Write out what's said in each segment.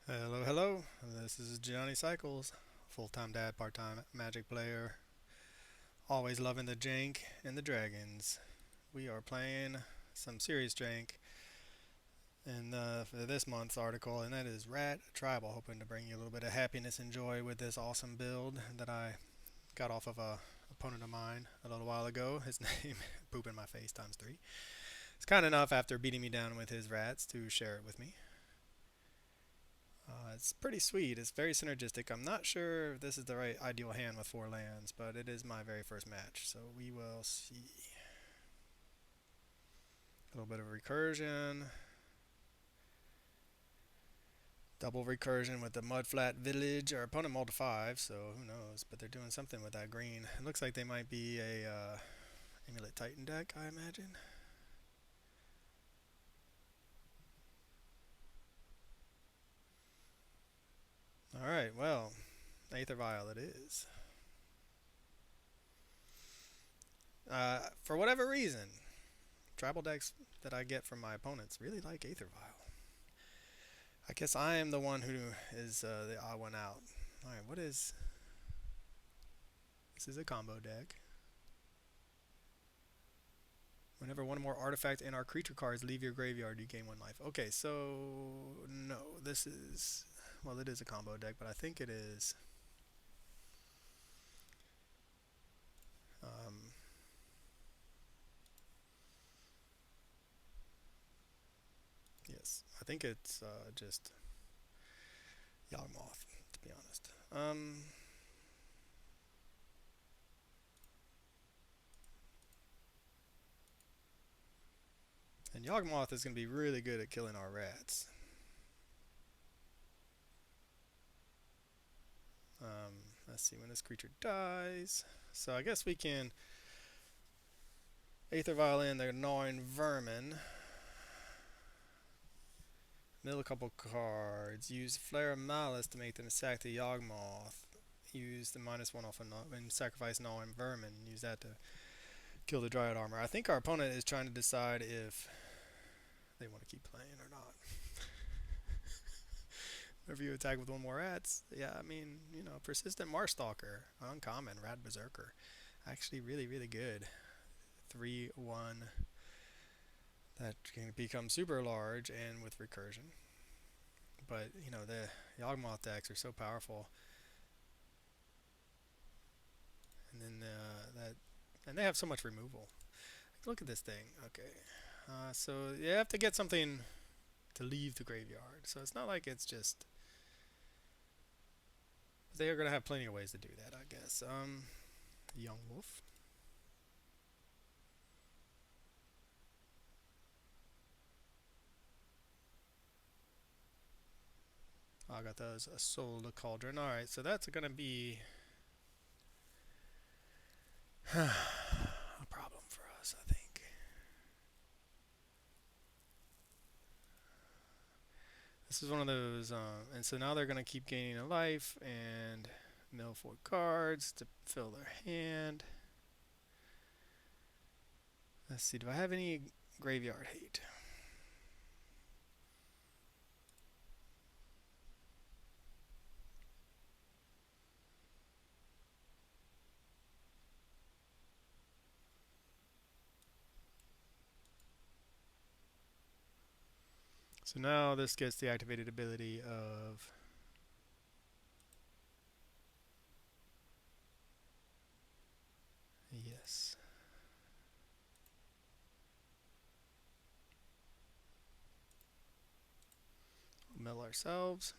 Hello, hello. This is Johnny Cycles, full-time dad, part-time Magic player. Always loving the jank and the dragons. We are playing some serious jank in for this month's article, and that is Rat Tribal. Hoping to bring you a little bit of happiness and joy with this awesome build that I got off of a opponent of mine a little while ago. His name, poop in my face times three. It's kind enough after beating me down with his rats to share it with me. It's pretty sweet. It's very synergistic. I'm not sure if this is the right ideal hand with four lands, but it is my very first match, so we will see. A little bit of recursion. Double recursion with the Mudflat Village. Our opponent mulled to 5, so who knows? But they're doing something with that green. It looks like they might be a Amulet Titan deck, I imagine. Alright, well, Aether Vial it is. For whatever reason, tribal decks that I get from my opponents really like Aether Vial. I guess I am the one who is the odd one out. Alright, what is... This is a combo deck. Whenever one or more artifact and our creature cards leave your graveyard, you gain 1 life. Okay, so... No, this is... Well, it is a combo deck, but I think it is... yes, I think it's just Yawgmoth, to be honest. And Yawgmoth is going to be really good at killing our rats. Let's see, when this creature dies... So I guess we can Aether Vial in, they're gnawing vermin. Mill a couple cards. Use Flare of Malice to make them sack the Yawgmoth. Use the -1 off and sacrifice gnawing vermin. Use that to kill the Dryad armor. I think our opponent is trying to decide if they want to keep playing or not. If you attack with one more rats, yeah, I mean, you know, Persistent Marstalker, uncommon, Rat Berserker. Actually really, really good. 3/1 that can become super large and with recursion. But, you know, the Yawgmoth decks are so powerful. And then that, and they have so much removal. Look at this thing. Okay. So you have to get something to leave the graveyard. So it's not like it's just... They are going to have plenty of ways to do that, I guess. Young Wolf. Oh, I got those. A Soul the Cauldron. Alright, so that's going to be a problem for us, I think. This is one of those, and so now they're going to keep gaining a life and mill 4 cards to fill their hand. Let's see, do I have any graveyard hate? So now this gets the activated ability of yes. We'll mill ourselves.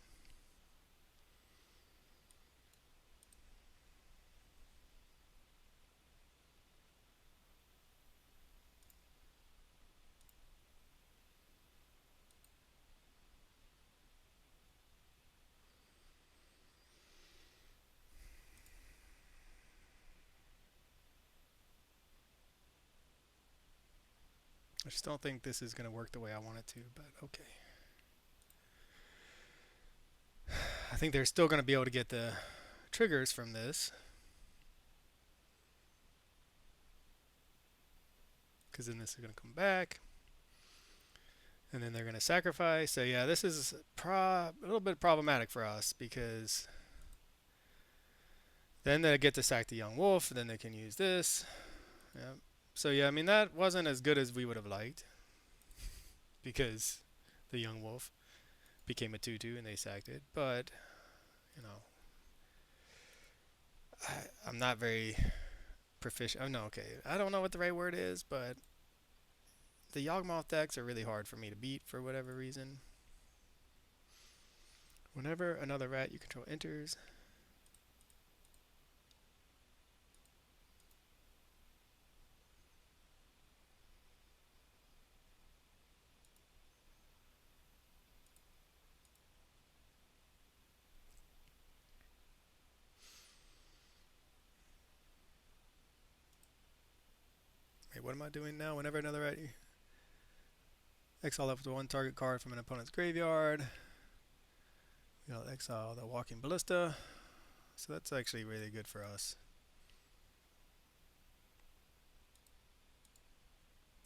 I just don't think this is going to work the way I want it to, but okay. I think they're still going to be able to get the triggers from this. Because then this is going to come back. And then they're going to sacrifice. So yeah, this is a little bit problematic for us because then they get to sack the young wolf. Then they can use this. Yeah. So yeah, I mean that wasn't as good as we would have liked because the young wolf became a 2/2 and they sacked it. But you know, I'm not very proficient. Oh no, okay. I don't know what the right word is, but the Yawgmoth decks are really hard for me to beat for whatever reason. Whenever another rat you control enters, wait, what am I doing now? Whenever another rat, exile up to one target card from an opponent's graveyard. We'll exile the Walking Ballista. So that's actually really good for us.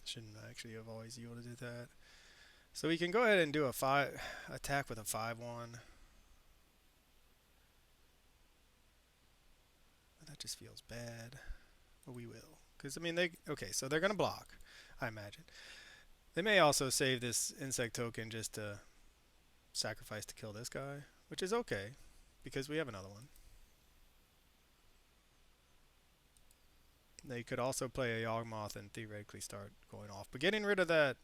Shouldn't actually have always yielded to that. So we can go ahead and do a attack with a 5/1. But that just feels bad. But we will. Because, I mean, okay, so they're going to block, I imagine. They may also save this insect token just to sacrifice to kill this guy, which is okay, because we have another one. They could also play a Yawgmoth and theoretically start going off. But getting rid of that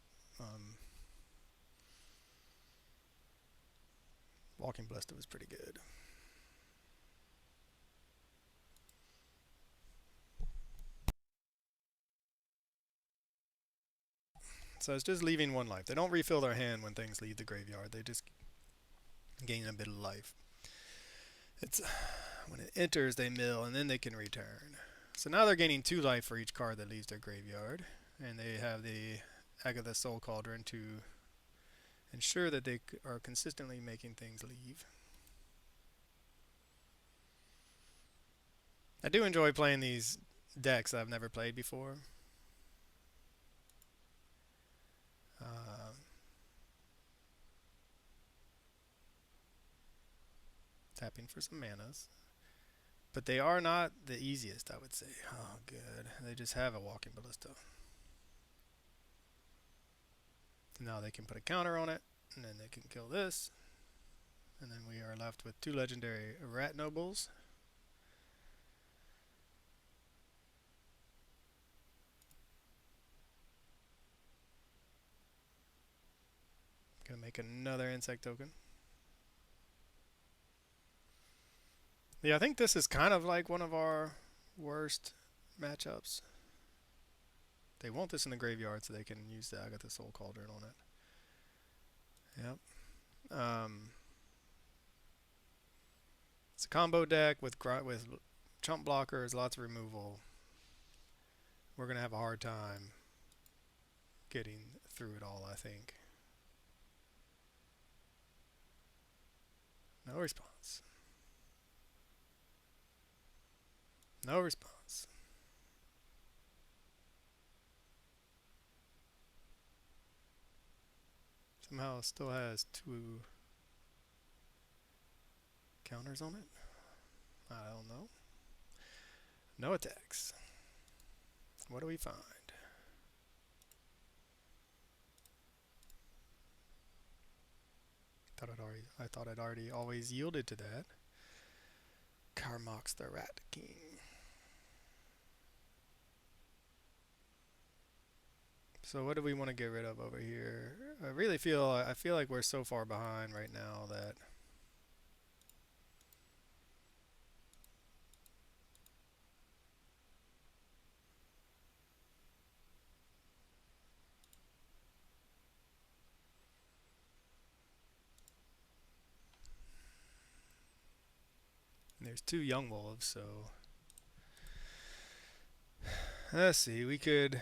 Walking Ballista was pretty good. So it's just leaving one life. They don't refill their hand when things leave the graveyard. They just gain a bit of life. It's when it enters, they mill, and then they can return. So now they're gaining 2 life for each card that leaves their graveyard. And they have the Agatha Soul Cauldron to ensure that they are consistently making things leave. I do enjoy playing these decks that I've never played before. Tapping for some manas. But they are not the easiest, I would say. Oh, good. They just have a Walking Ballista. Now they can put a counter on it, and then they can kill this. And then we are left with 2 legendary Rat Nobles. Gonna make another insect token. Yeah, I think this is kind of like one of our worst matchups. They want this in the graveyard so they can use the Agatha Soul Cauldron on it. Yep. It's a combo deck with chump blockers, lots of removal. We're gonna have a hard time getting through it all, I think. No response. No response. Somehow it still has 2 counters on it. I don't know. No attacks. What do we find? I thought I'd already always yielded to that. Karmox the Rat King. So what do we want to get rid of over here? I feel like we're so far behind right now that there's 2 young wolves, so let's see, we could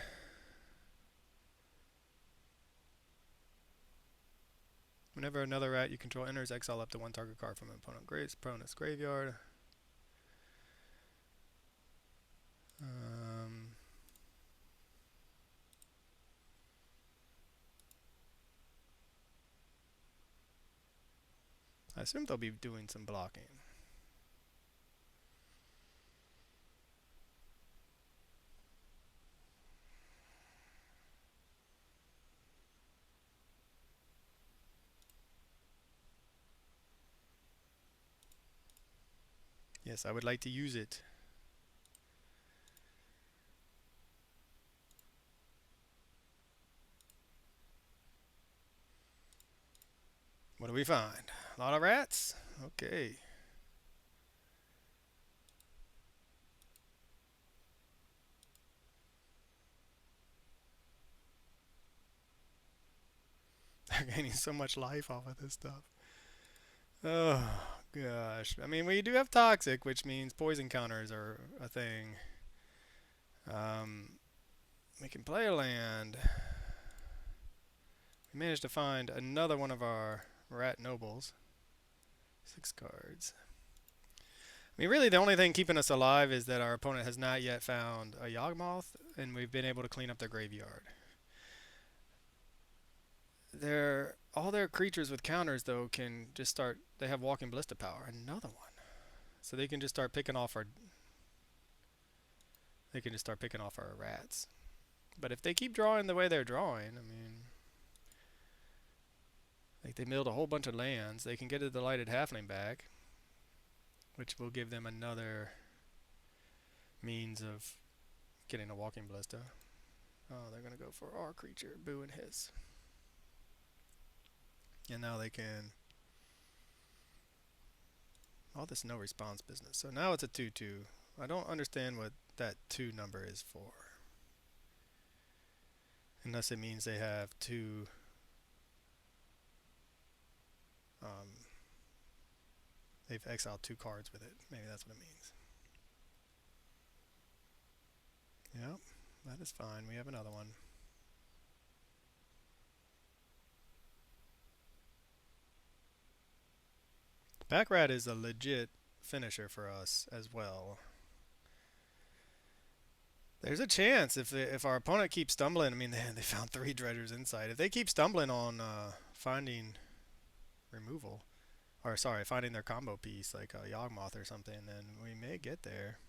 whenever another rat you control enters, exile up to 1 target card from an opponent's graveyard. I assume they'll be doing some blocking. Yes, I would like to use it. What do we find? A lot of rats? Okay. They're gaining so much life off of this stuff. Oh, gosh. I mean, we do have toxic, which means poison counters are a thing. We can play a land. We managed to find another one of our rat nobles. 6 cards. I mean, really, the only thing keeping us alive is that our opponent has not yet found a Yawgmoth, and we've been able to clean up their graveyard. All their creatures with counters, though, can just start. They have walking ballista power. Another one. So they can just start picking off our. They can just start picking off our rats. But if they keep drawing the way they're drawing, I mean, like they milled a whole bunch of lands, they can get a delighted halfling back, which will give them another means of getting a walking ballista. Oh, they're gonna go for our creature, boo and hiss. And now they can. All this no response business. So now it's a 2/2. I don't understand what that 2 number is for. Unless it means they have 2. They've exiled 2 cards with it. Maybe that's what it means. Yep, that is fine. We have another one. Pack rat is a legit finisher for us as well. There's a chance if our opponent keeps stumbling. I mean, they found 3 Dredger's Insight. If they keep stumbling on finding removal, or sorry, finding their combo piece like a Yawgmoth or something, then we may get there.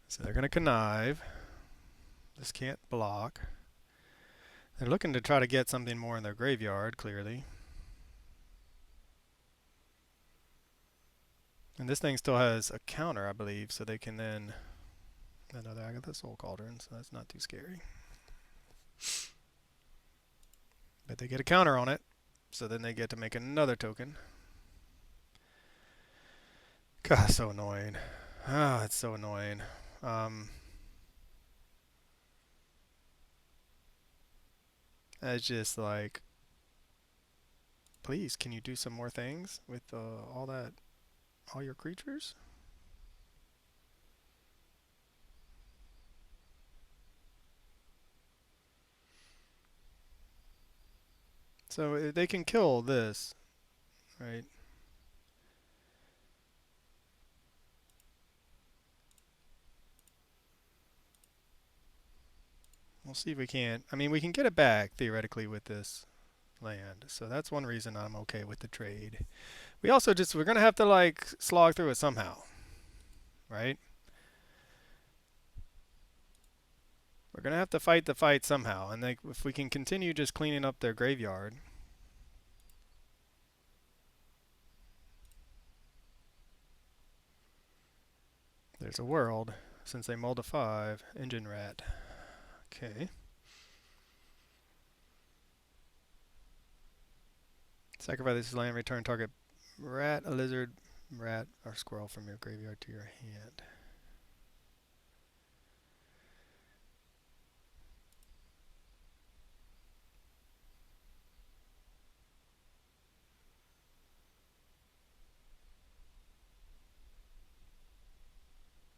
So they're going to connive. This can't block. They're looking to try to get something more in their graveyard, clearly. And this thing still has a counter, I believe, so they can then... Another Agatha Soul Cauldron, so that's not too scary. But they get a counter on it, so then they get to make another token. God, so annoying. Ah, it's so annoying. It's just like, please, can you do some more things with all your creatures? So they can kill this, right? We'll see if we can't. I mean, we can get it back, theoretically, with this land. So that's one reason I'm okay with the trade. We also we're going to have to, like, slog through it somehow. Right? We're going to have to fight the fight somehow. And if we can continue just cleaning up their graveyard. There's a world. Since they mulled a 5. Engine rat. Okay. Sacrifice this land, return target rat, a lizard, rat, or squirrel from your graveyard to your hand.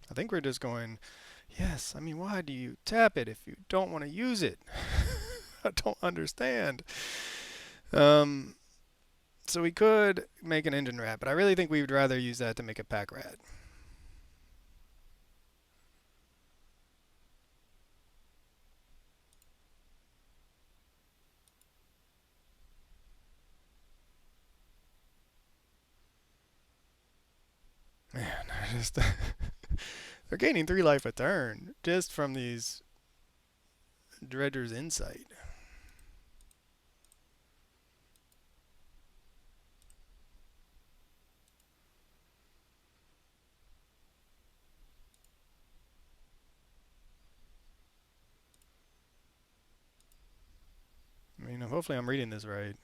I think we're just going, yes, I mean, why do you tap it if you don't want to use it? I don't understand. So we could make an engine rat, but I really think we would rather use that to make a pack rat. Just they're gaining 3 life a turn just from these Dredger's Insight. I mean, hopefully I'm reading this right.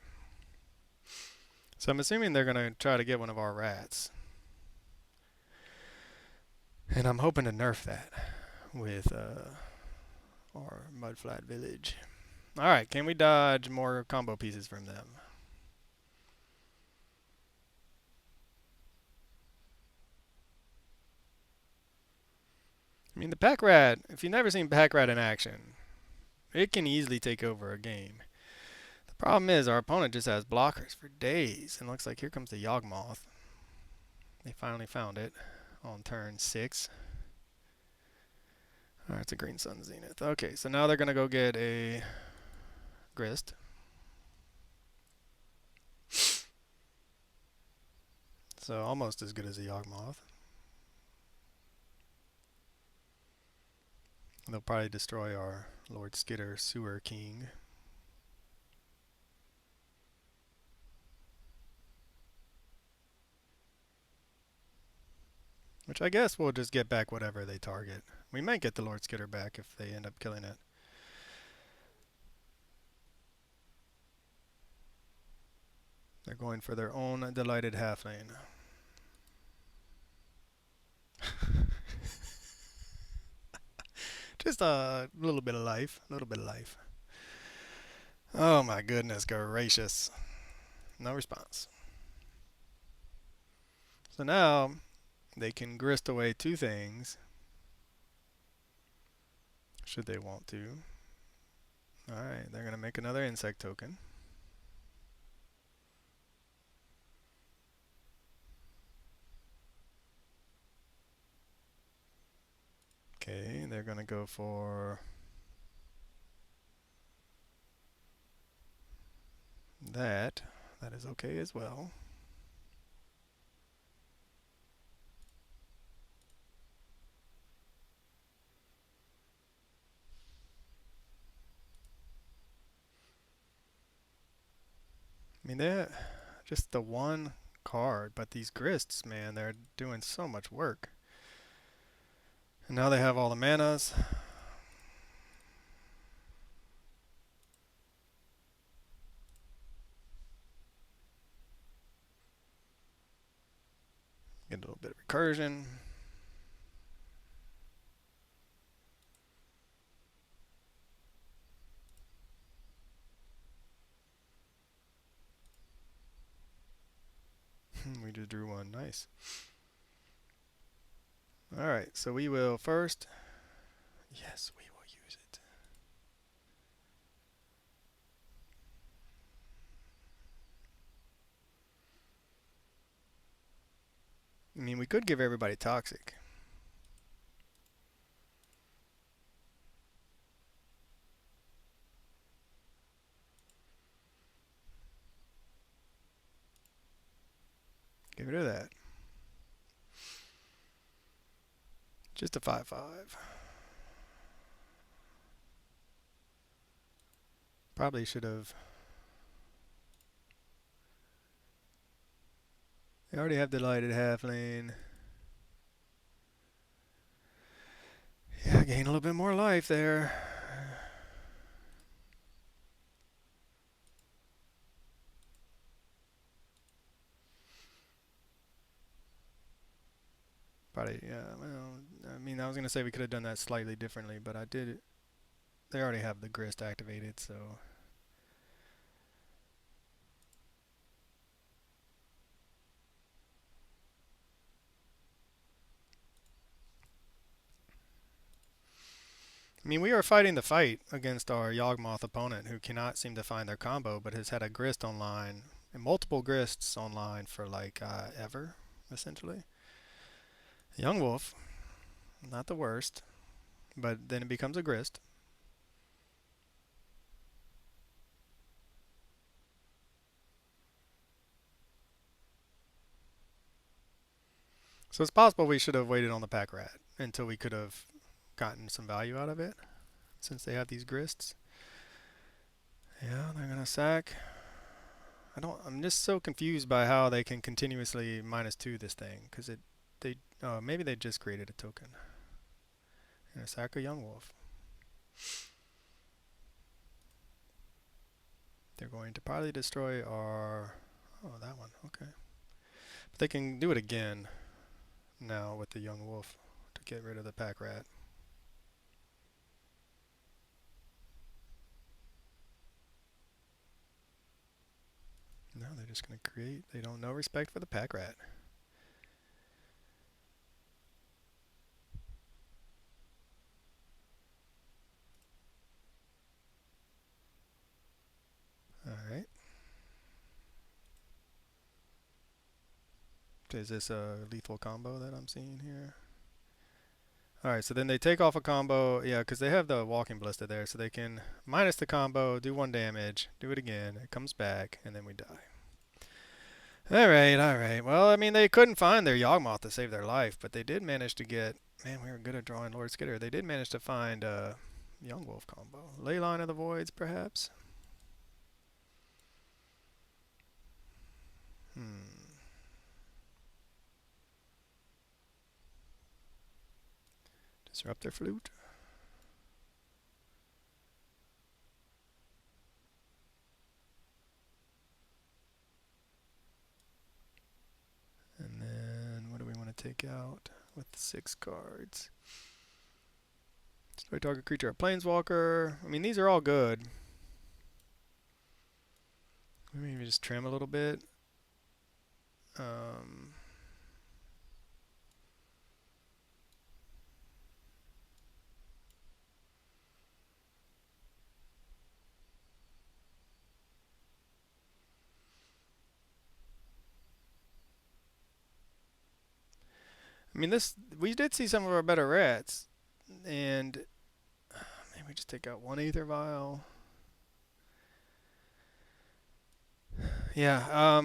So I'm assuming they're going to try to get one of our rats. And I'm hoping to nerf that with our Mudflat Village. Alright, can we dodge more combo pieces from them? I mean, the Pack Rat, if you've never seen Pack Rat in action, it can easily take over a game. The problem is our opponent just has blockers for days. And looks like here comes the Yawgmoth. They finally found it on turn 6. Alright, it's a Green Sun Zenith. Okay, so now they're going to go get a Grist. So almost as good as a Yawgmoth. They'll probably destroy our Lord Skitter Sewer King. Which I guess we'll just get back whatever they target. We might get the Lord Skitter back if they end up killing it. They're going for their own delighted halfling. Just a little bit of life. A little bit of life. Oh my goodness gracious. No response. So now they can grist away 2 things. Should they want to. Alright, they're going to make another insect token. Okay, they're going to go for that. That is okay as well. I mean, they're just the one card, but these grists, man, they're doing so much work. And now they have all the manas. Get a little bit of recursion. We just drew one. Nice. Alright, so we will first... Yes, we will use it. I mean, we could give everybody Toxic. Get rid of that. Just a 5/5. Probably should have... They already have Delighted Halfling. Yeah, gain a little bit more life there. Probably, yeah, well, I mean, I was going to say we could have done that slightly differently, but I did it. They already have the Grist activated, so... I mean, we are fighting the fight against our Yawgmoth opponent who cannot seem to find their combo, but has had a Grist online, and multiple Grists online for like ever, essentially. Yawgmoth, not the worst, but then it becomes a Grist. So it's possible we should have waited on the pack rat until we could have gotten some value out of it, since they have these grists. Yeah, they're gonna sack. I'm just so confused by how they can continuously -2 this thing, because maybe they just created a token. And a sack of Yawgmoth. They're going to probably destroy our... Oh, that one. Okay. But they can do it again now with the Yawgmoth to get rid of the pack rat. No, they're just going to create. They don't know respect for the pack rat. Alright. Is this a lethal combo that I'm seeing here? Alright, so then they take off a combo. Yeah, because they have the walking ballista there, so they can minus the combo, do 1 damage, do it again, it comes back, and then we die. Alright, alright. Well, I mean, they couldn't find their Yawgmoth to save their life, but they did manage to get... Man, we were good at drawing Lord Skitter. They did manage to find a Yawgmoth combo. Leyline of the Voids, perhaps? Disruptor Flute. And then what do we want to take out with 6 cards? Destroy target creature or planeswalker. I mean, these are all good. Maybe just trim a little bit. I mean, we did see some of our better rats, and maybe just take out 1 Aether Vial. Yeah,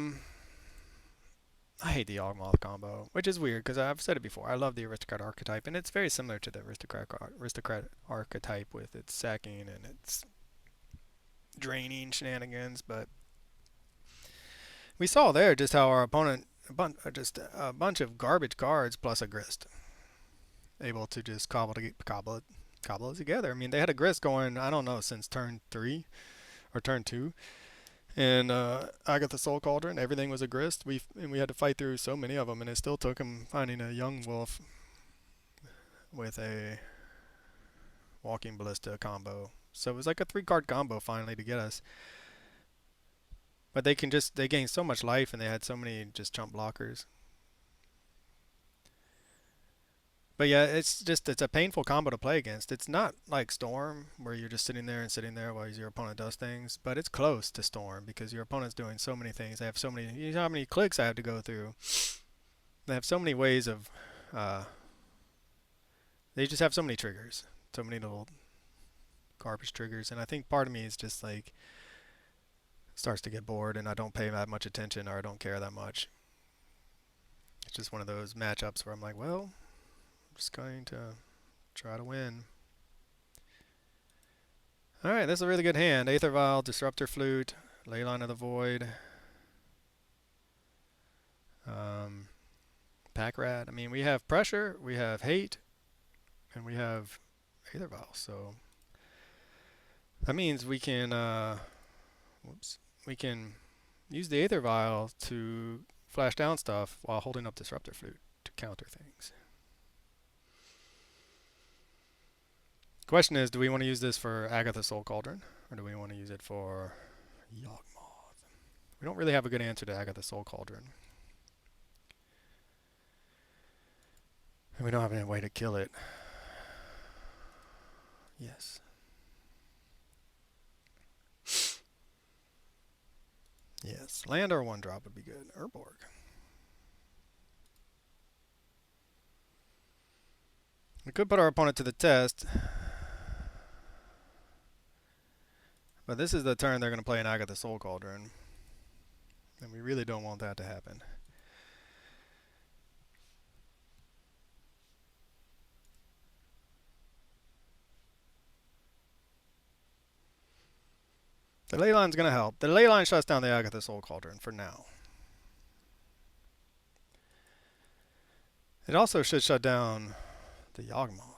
I hate the Yawgmoth combo, which is weird because I've said it before. I love the aristocrat archetype, and it's very similar to the aristocrat archetype with its sacking and its draining shenanigans. But we saw there just how our opponent, just a bunch of garbage cards plus a grist, able to just cobble it together. I mean, they had a grist going, I don't know, since turn 3 or turn 2. And Agatha Soul Cauldron, everything was a grist. We had to fight through so many of them, and it still took them finding a Yawgmoth with a Walking Ballista combo. So it was like a 3-card combo finally to get us. But they gained so much life, and they had so many just chump blockers. But yeah, it's a painful combo to play against. It's not like Storm, where you're just sitting there while your opponent does things, but it's close to Storm because your opponent's doing so many things. They have so many. You know how many clicks I have to go through. They have so many ways of. They just have so many triggers, so many little garbage triggers, and I think part of me is just like starts to get bored, and I don't pay that much attention, or I don't care that much. It's just one of those matchups where I'm like, well, just going to try to win. Alright, this is a really good hand. Aether Vial, Disruptor Flute, Leyline of the Void, Pack Rat. I mean, we have Pressure, we have Hate, and we have Aether Vial. So that means we can, we can use the Aether Vial to flash down stuff while holding up Disruptor Flute to counter things. Question is, do we want to use this for Agatha Soul Cauldron, or do we want to use it for Yawgmoth? We don't really have a good answer to Agatha Soul Cauldron. And we don't have any way to kill it. Yes. Yes, land or 1-drop would be good. Urborg. We could put our opponent to the test. But this is the turn they're going to play an Agatha Soul Cauldron. And we really don't want that to happen. The ley line's going to help. The ley line shuts down the Agatha Soul Cauldron for now. It also should shut down the Yawgmoth.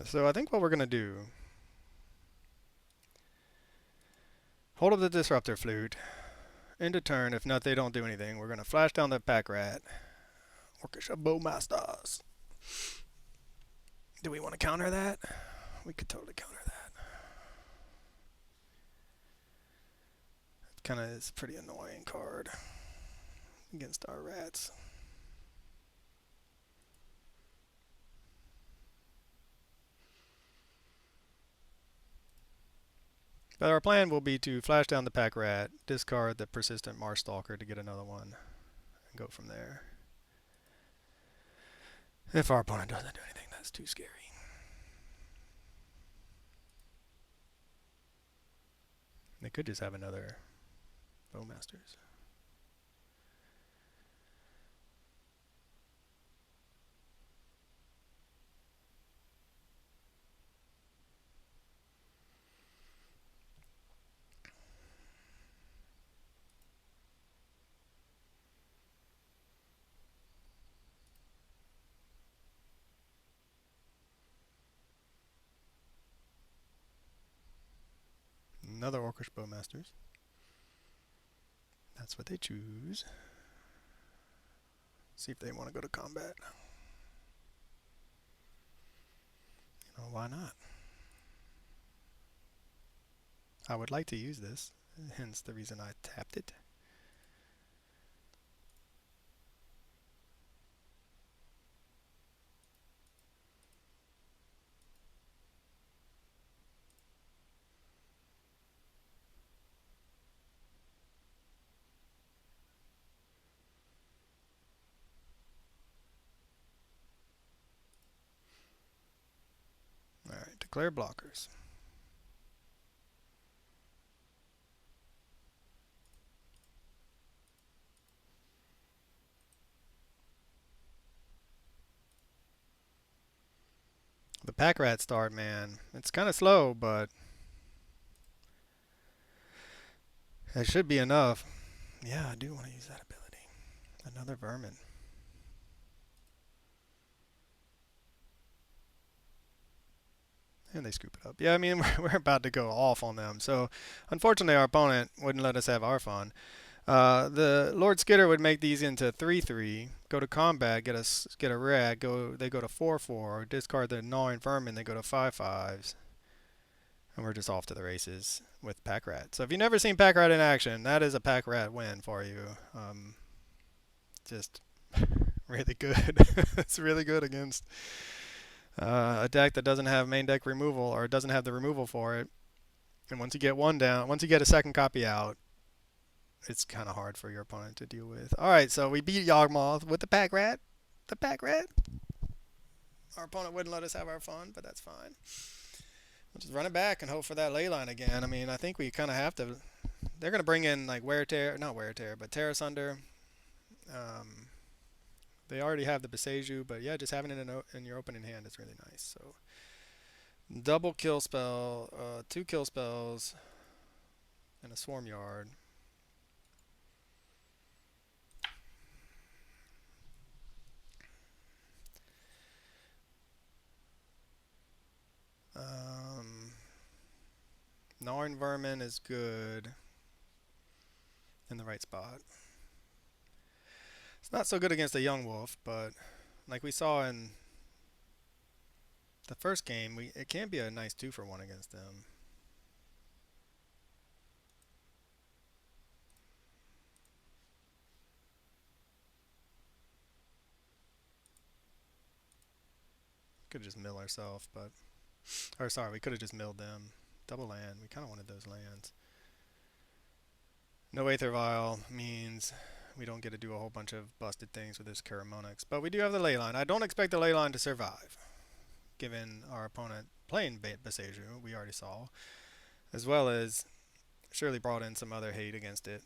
So I think what we're going to do, hold up the Disruptor Flute, end of turn. If not, they don't do anything. We're going to flash down the Pack Rat. Orchestra Bowmasters. Do we want to counter that? We could totally counter that. It kind of is a pretty annoying card against our rats. But our plan will be to flash down the Pack Rat, discard the Persistent Marsh Stalker to get another one, and go from there. If our opponent doesn't do anything, that's too scary. They could just have another Bowmasters. Another Orcish Bowmasters. That's what they choose. See if they want to go to combat. You know, why not? I would like to use this, hence the reason I tapped it. Alright, declare blockers. The Pack Rat start, man. It's kind of slow, but it should be enough. Yeah, I do want to use that ability. Another Vermin. And they scoop it up. Yeah, I mean, we're about to go off on them. So, unfortunately, our opponent wouldn't let us have our fun. The Lord Skitter would make these into 3/3. Go to combat, get a red. They go to 4/4. Discard the gnawing vermin. They go to 5/5s, and we're just off to the races with Pack Rat. So if you've never seen Pack Rat in action, that is a Pack Rat win for you. Just really good. It's really good against a deck that doesn't have main deck removal or doesn't have the removal for it. And once you get one down, once you get a second copy out, it's kind of hard for your opponent to deal with. All right, so we beat Yawgmoth with the Pack Rat. The Pack Rat. Our opponent wouldn't let us have our fun, but that's fine. We'll just run it back and hope for that ley line again. I mean, I think we kind of have to. They're going to bring in like Wear Tear, not Wear Tear, but Tear Asunder. They already have the Beseju, but yeah, just having it in your opening hand is really nice. So, double kill spell, 2 kill spells, and a Swarm Yard. Gnawing Vermin is good in the right spot. It's not so good against a Yawgmoth, but like we saw in the first game, it can be a nice 2-for-1 against them. Could just mill ourselves, but or sorry, we could have just milled them. Double land. We kind of wanted those lands. No Aether Vial means We don't get to do a whole bunch of busted things with this Caramonix. But we do have the Leyline. I don't expect the Leyline to survive, given our opponent playing Boseiju, we already saw, as well as surely brought in some other hate against it.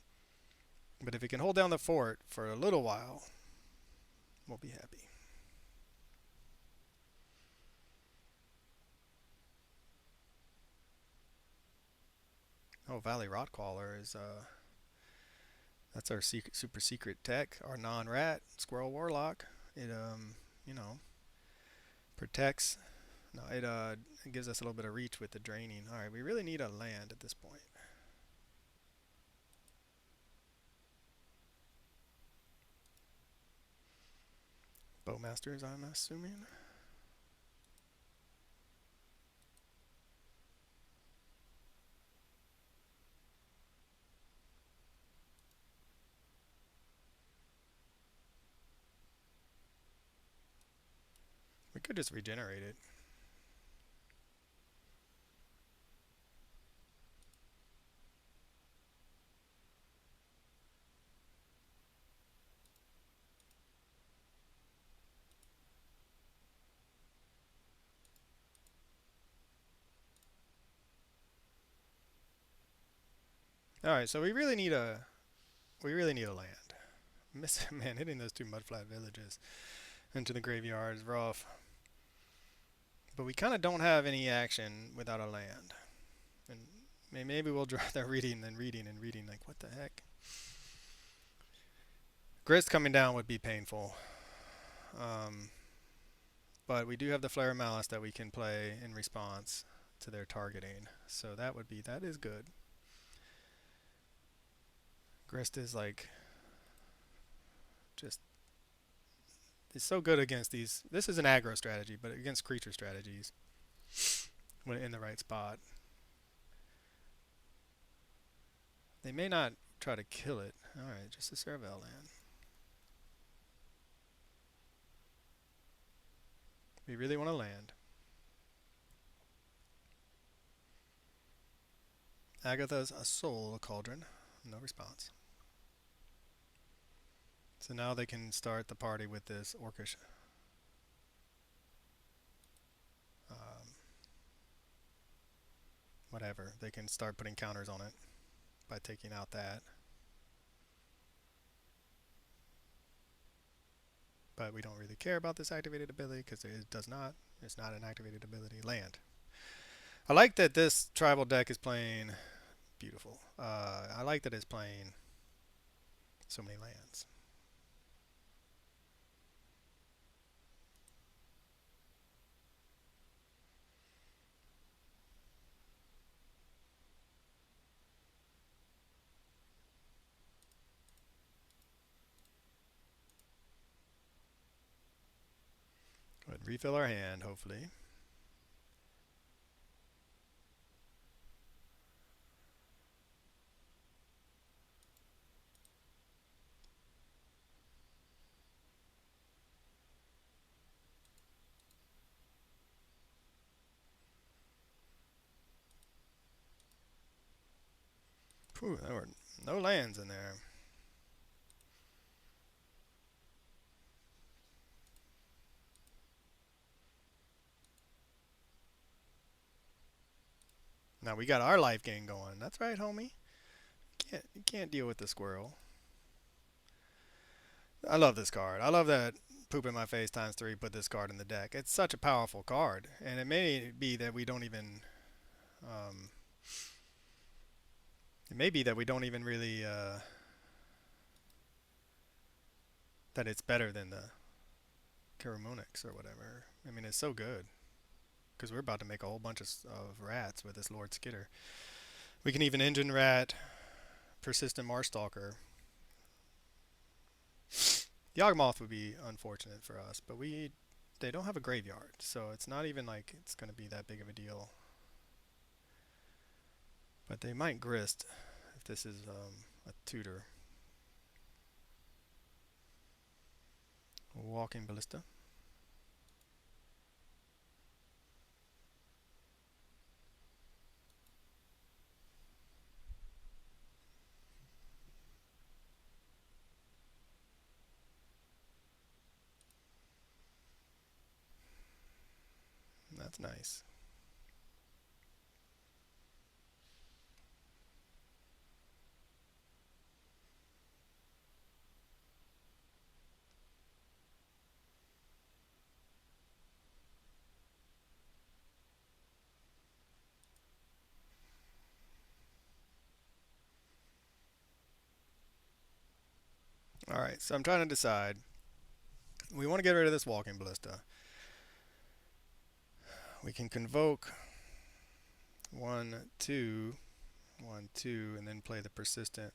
But if he can hold down the fort for a little while, we'll be happy. Oh, Valley Rotcaller is that's our super secret tech, our non-rat Squirrel Warlock. It you know, protects. No, it gives us a little bit of reach with the draining. All right, we really need a land at this point. Bowmasters, I'm assuming. We could just regenerate it. All right, so we really need a land. Man, hitting those two mudflat villages into the graveyard is rough. But we kind of don't have any action without a land. And maybe we'll draw that reading and reading and reading. Like, what the heck? Grist coming down would be painful. But we do have the Flare of Malice that we can play in response to their targeting. So that is good. Grist is like just it's so good against these. This is an aggro strategy, but against creature strategies when in the right spot. They may not try to kill it. Alright, just a Seravel land. We really want to land. Agatha's a soul, a cauldron. No response. So now they can start the party with this orcish. Whatever. They can start putting counters on it by taking out that. But we don't really care about this activated ability because it does not. It's not an activated ability. Land. I like that this tribal deck is playing beautiful. I like that it's playing so many lands. Go ahead and refill our hand, hopefully. Whew, there were no lands in there. Now we got our life gain going. That's right, homie. You can't deal with the squirrel. I love this card. I love that poop in my face ×3 put this card in the deck. It's such a powerful card, and it may be that we don't even. It may be that we don't even really. That it's better than the Caramonix or whatever. I mean, it's so good. Because we're about to make a whole bunch of rats with this Lord Skitter. We can even engine rat Persistent Marstalker. Yawgmoth would be unfortunate for us, but they don't have a graveyard, so it's not even like it's going to be that big of a deal. But they might grist if this is a tutor. Walking Ballista. That's nice. Alright, so I'm trying to decide. We want to get rid of this walking ballista. We can convoke 1, 2, 1, 2, and then play the persistent.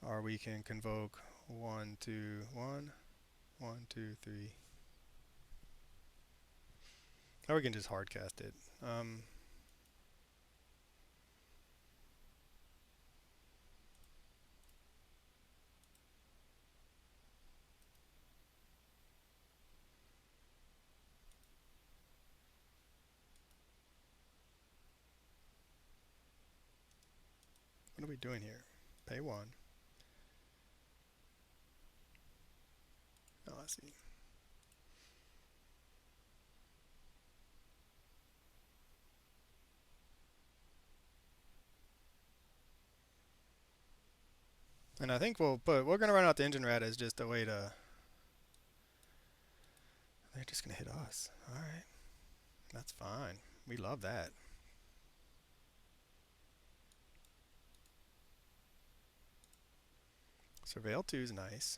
Or we can convoke 1, 2, 1, 1, 2, 3. Or we can just hardcast it. What are we doing here? Pay 1. Oh, I see. And I think we're going to run out the engine rat as just a way to. They're just going to hit us. Alright. That's fine. We love that. Surveil 2 is nice.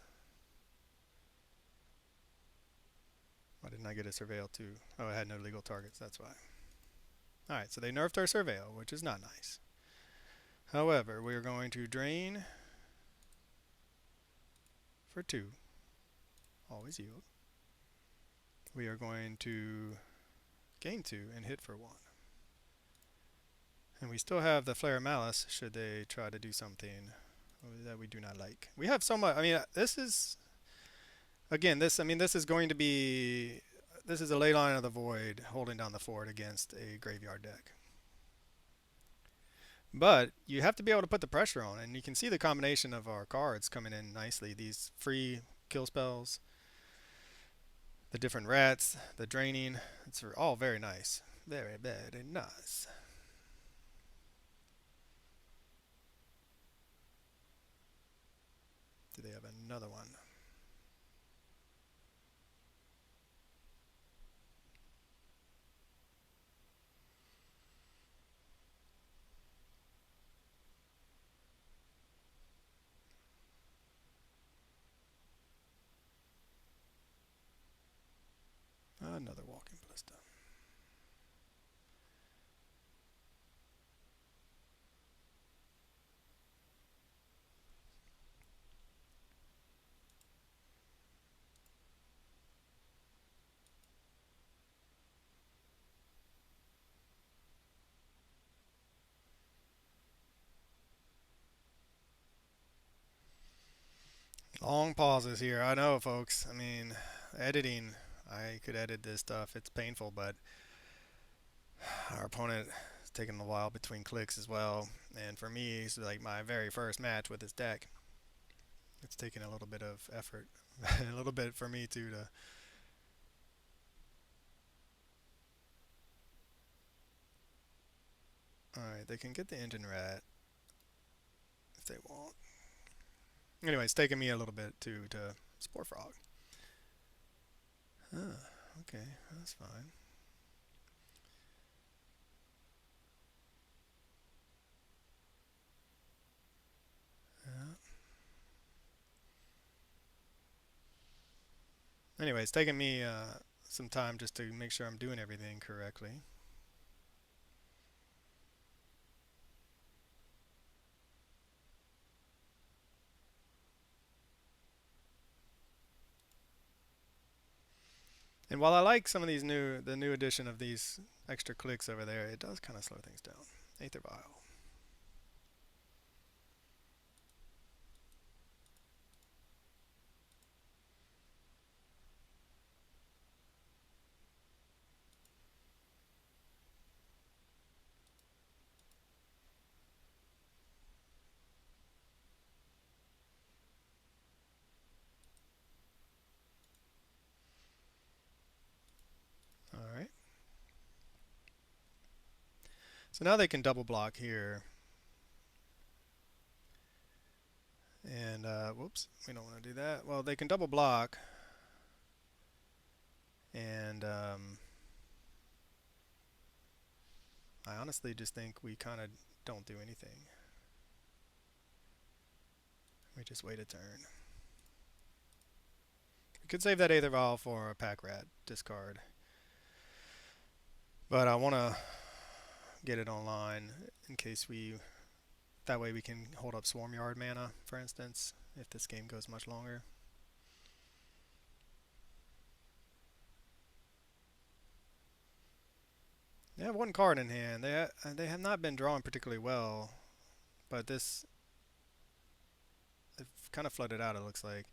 Why didn't I get a Surveil 2? Oh, I had no legal targets, that's why. Alright, so they nerfed our Surveil, which is not nice. However, we are going to drain for 2. Always yield. We are going to gain 2 and hit for 1. And we still have the Flare Malice should they try to do something that we do not like. We have so much. I mean, this is again. This is going to be. This is a Ley Line of the Void holding down the fort against a graveyard deck. But you have to be able to put the pressure on, and you can see the combination of our cards coming in nicely. These free kill spells, the different rats, the draining. It's all very nice. Very, very nice. Do they have another one? Another walking ballista. Long pauses here. I know, folks. I mean, editing. I could edit this stuff. It's painful, but our opponent is taking a while between clicks as well. And for me, it's like my very first match with this deck. It's taking a little bit of effort, a little bit for me too to. All right, they can get the engine rat if they want. Anyway, it's taking me a little bit to Spore Frog. Ah, okay, that's fine. Yeah. Anyway, it's taking me some time just to make sure I'm doing everything correctly. And while I like some of these the new addition of these extra clicks over there, it does kind of slow things down. Aether Vial. So now they can double block here. And, whoops, we don't want to do that. Well, they can double block. And I honestly just think we kind of don't do anything. We just wait a turn. We could save that Aether Vial for a Pack Rat discard. But I want to get it online in case we... That way we can hold up Swarm Yard mana, for instance, if this game goes much longer. They have one card in hand. They have not been drawn particularly well, but this... They've kind of flooded out, it looks like.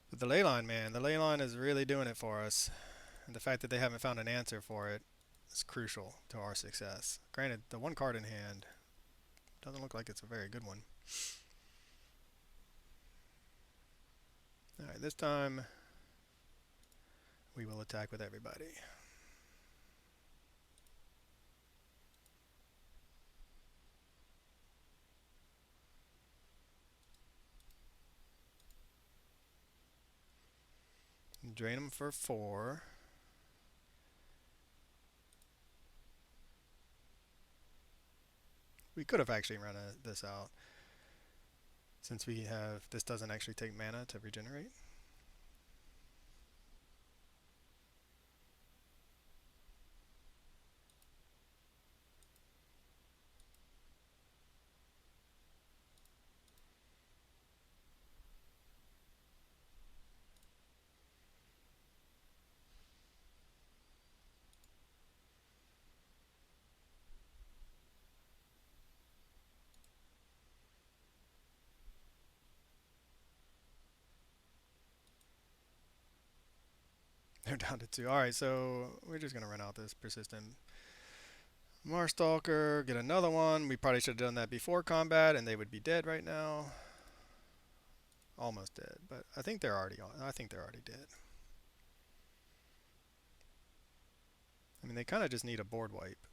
But the Leyline, man, the Leyline is really doing it for us. And the fact that they haven't found an answer for it is crucial to our success. Granted, the one card in hand doesn't look like it's a very good one. Alright, this time we will attack with everybody. Drain them for 4. We could have actually run this out, since we have... This doesn't actually take mana to regenerate. They're down to 2. Alright, so we're just going to run out this persistent Marstalker, get another one. We probably should have done that before combat, and they would be dead right now. Almost dead, but I think they're already dead. I mean, they kind of just need a board wipe.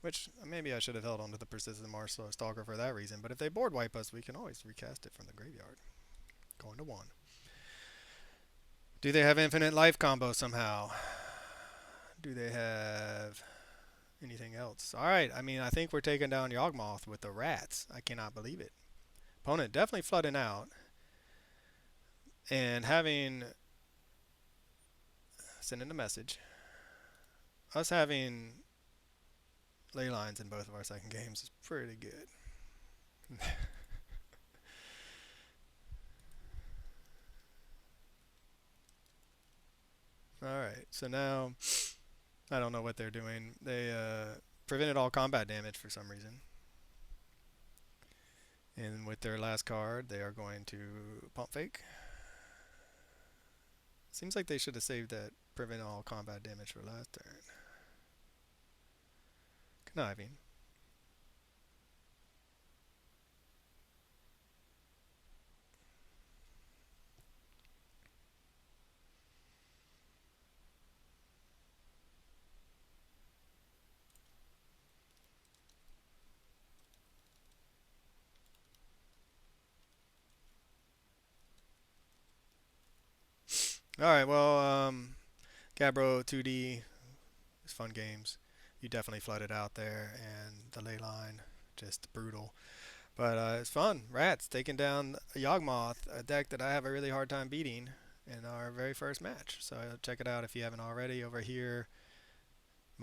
Which, maybe I should have held on to the Persistent Marstalker for that reason, but if they board wipe us, we can always recast it from the graveyard. Going to 1. Do they have infinite life combo somehow? Do they have anything else? Alright, I mean, I think we're taking down Yawgmoth with the rats. I cannot believe it. Opponent definitely flooding out. And having... Sending a message. Us having ley lines in both of our second games is pretty good. Alright, so now I don't know what they're doing. They prevented all combat damage for some reason. And with their last card, they are going to pump fake. Seems like they should have saved that prevent all combat damage for last turn. Conniving. Alright, well, Gabbro 2D is fun games. You definitely flooded out there, and the ley line, just brutal. But it's fun. Rats taking down Yawgmoth, a deck that I have a really hard time beating in our very first match. So check it out if you haven't already. Over here,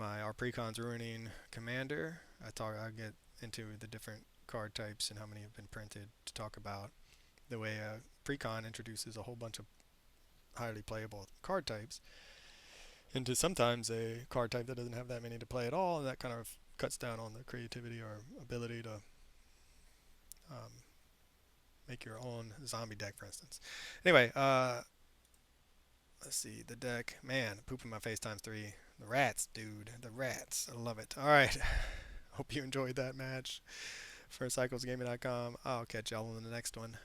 our Precon's Ruining Commander. I get into the different card types and how many have been printed to talk about the way Precon introduces a whole bunch of highly playable card types into sometimes a card type that doesn't have that many to play at all, and that kind of cuts down on the creativity or ability to make your own zombie deck, for instance. Anyway, let's see, the deck. Man, pooping my face times 3. The rats, dude. The rats. I love it. Alright. Hope you enjoyed that match. For CyclesGaming.com. I'll catch y'all in the next one.